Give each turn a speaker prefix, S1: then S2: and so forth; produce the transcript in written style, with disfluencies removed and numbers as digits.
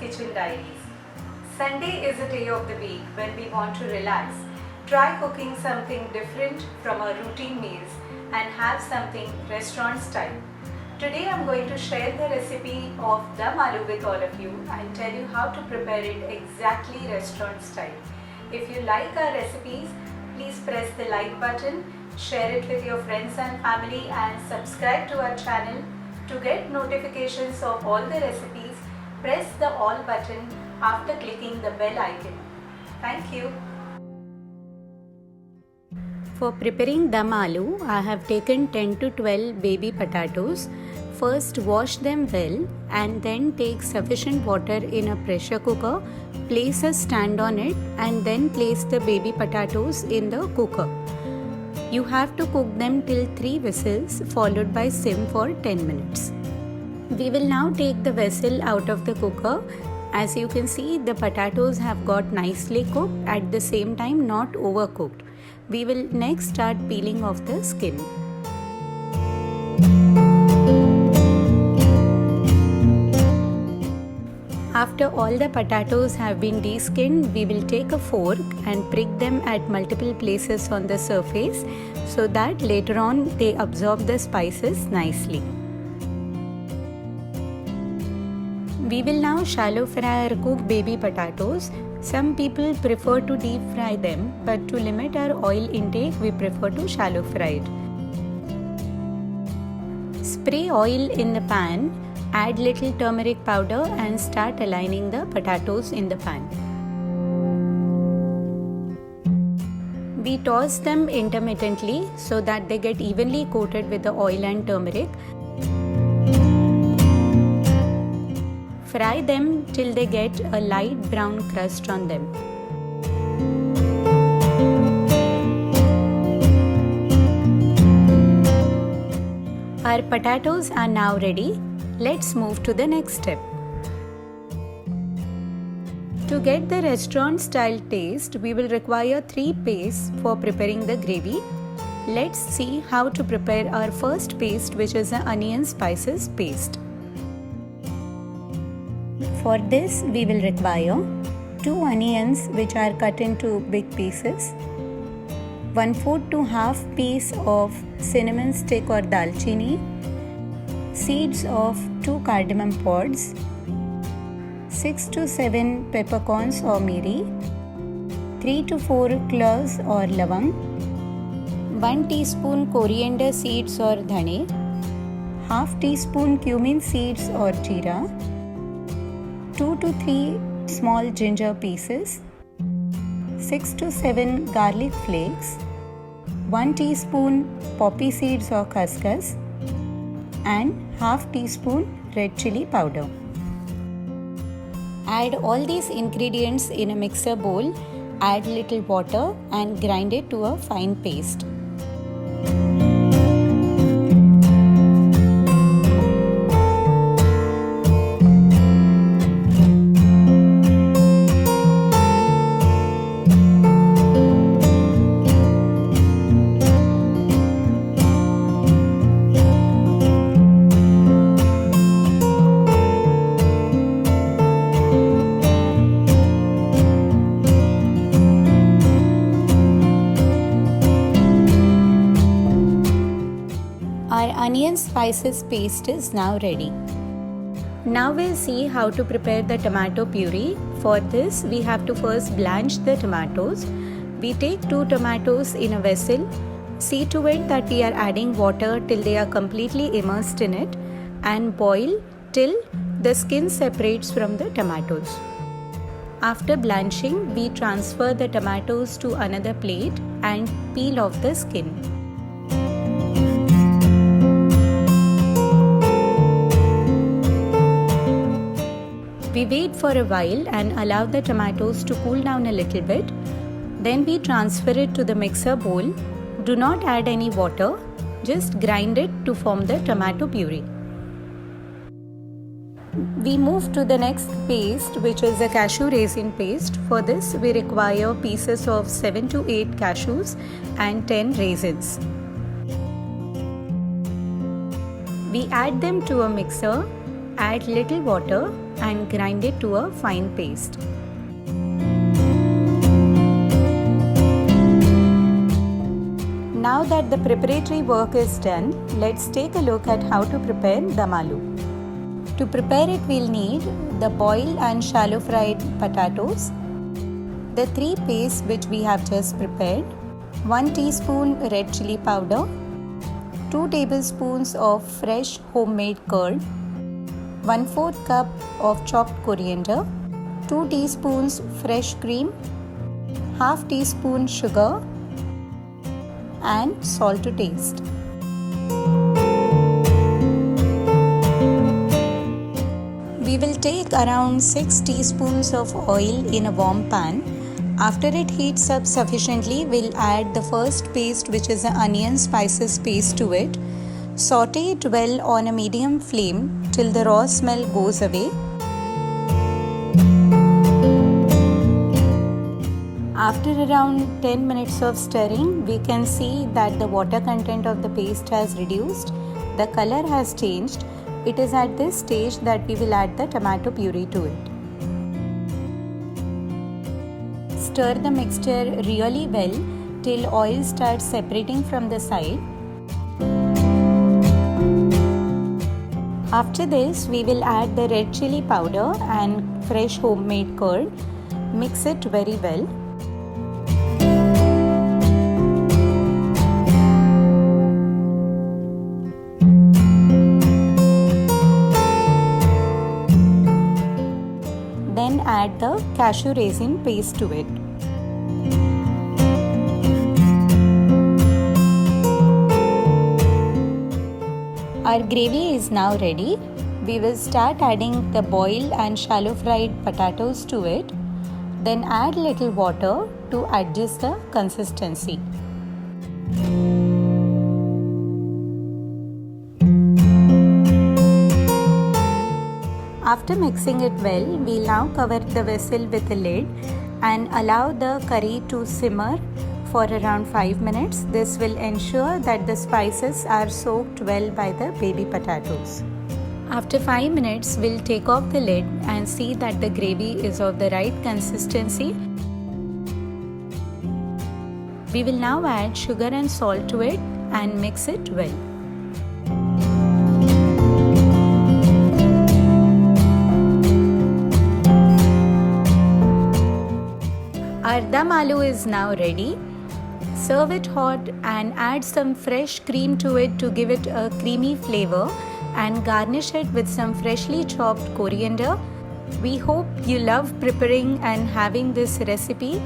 S1: Kitchen Diaries. Sunday is a day of the week when we want to relax, try cooking something different from our routine meals and have something restaurant style. Today I'm going to share the recipe of dum aloo with all of you and tell you how to prepare it exactly restaurant style. If you like our recipes, please press the like button, share it with your friends and family and subscribe to our channel. To get notifications of all the recipes, press the all button after clicking the bell icon. Thank you.
S2: For preparing dum aloo, I have taken 10 to 12 baby potatoes. First wash them well and then take sufficient water in a pressure cooker, place a stand on it and then place the baby potatoes in the cooker. You have to cook them till 3 whistles followed by sim for 10 minutes. We will now take the vessel out of the cooker. As you can see, the potatoes have got nicely cooked, at the same time not overcooked. We will next start peeling off the skin. After all the potatoes have been deskinned, we will take a fork and prick them at multiple places on the surface so that later on they absorb the spices nicely. We will now shallow fry our cooked baby potatoes. Some people prefer to deep fry them, but to limit our oil intake, we prefer to shallow fry it. Spray oil in the pan. Add little turmeric powder and start aligning the potatoes in the pan. We toss them intermittently so that they get evenly coated with the oil and turmeric. Fry them till they get a light brown crust on them. Our potatoes are now ready. Let's move to the next step. To get the restaurant style taste, we will require 3 pastes for preparing the gravy. Let's see how to prepare our first paste, which is an onion spices paste. For this, we will require 2 onions which are cut into big pieces, 1/4 to half piece of cinnamon stick or dalchini, seeds of 2 cardamom pods, 6 to 7 peppercorns or miri, 3 to 4 cloves or lavang, 1 teaspoon coriander seeds or dhane, half teaspoon cumin seeds or jeera, 2 to 3 small ginger pieces, 6 to 7 garlic flakes, 1 teaspoon poppy seeds or khaskhas, and half teaspoon red chili powder. Add all these ingredients in a mixer bowl, add little water and grind it to a fine paste. Our onion spices paste is now ready. Now we'll see how to prepare the tomato puree. For this, we have to first blanch the tomatoes. We take 2 tomatoes in a vessel. See to it that we are adding water till they are completely immersed in it and boil till the skin separates from the tomatoes. After blanching, we transfer the tomatoes to another plate and peel off the skin. We wait for a while and allow the tomatoes to cool down a little bit. Then we transfer it to the mixer bowl. Do not add any water, just grind it to form the tomato puree. We move to the next paste, which is a cashew raisin paste. For this, we require pieces of 7 to 8 cashews and 10 raisins. We add them to a mixer Add little water and grind it to a fine paste. Now that the preparatory work is done, let's take a look at how to prepare dum aloo. To prepare it, we'll need the boiled and shallow fried potatoes, the 3 pastes which we have just prepared, 1 teaspoon red chili powder, 2 tablespoons of fresh homemade curd, 1/4 cup of chopped coriander, 2 teaspoons fresh cream, half teaspoon sugar, and salt to taste. We will take around 6 teaspoons of oil in a warm pan. After it heats up sufficiently, we'll add the first paste, which is an onion spices paste, to it. Saute it well on a medium flame till the raw smell goes away. After around 10 minutes of stirring, we can see that the water content of the paste has reduced. The color has changed. It is at this stage that we will add the tomato puree to it. Stir the mixture really well till oil starts separating from the side. After this, we will add the red chili powder and fresh homemade curd. Mix it very well. Then add the cashew raisin paste to it. Our gravy is now ready. We will start adding the boiled and shallow fried potatoes to it. Then add little water to adjust the consistency. After mixing it well, we'll now cover the vessel with a lid and allow the curry to simmer for around 5 minutes. This will ensure that the spices are soaked well by the baby potatoes. After 5 minutes, we'll take off the lid and see that the gravy is of the right consistency. We will now add sugar and salt to it and mix it well. Our dum aloo is now ready. Serve it hot and add some fresh cream to it to give it a creamy flavor, and garnish it with some freshly chopped coriander. We hope you love preparing and having this recipe.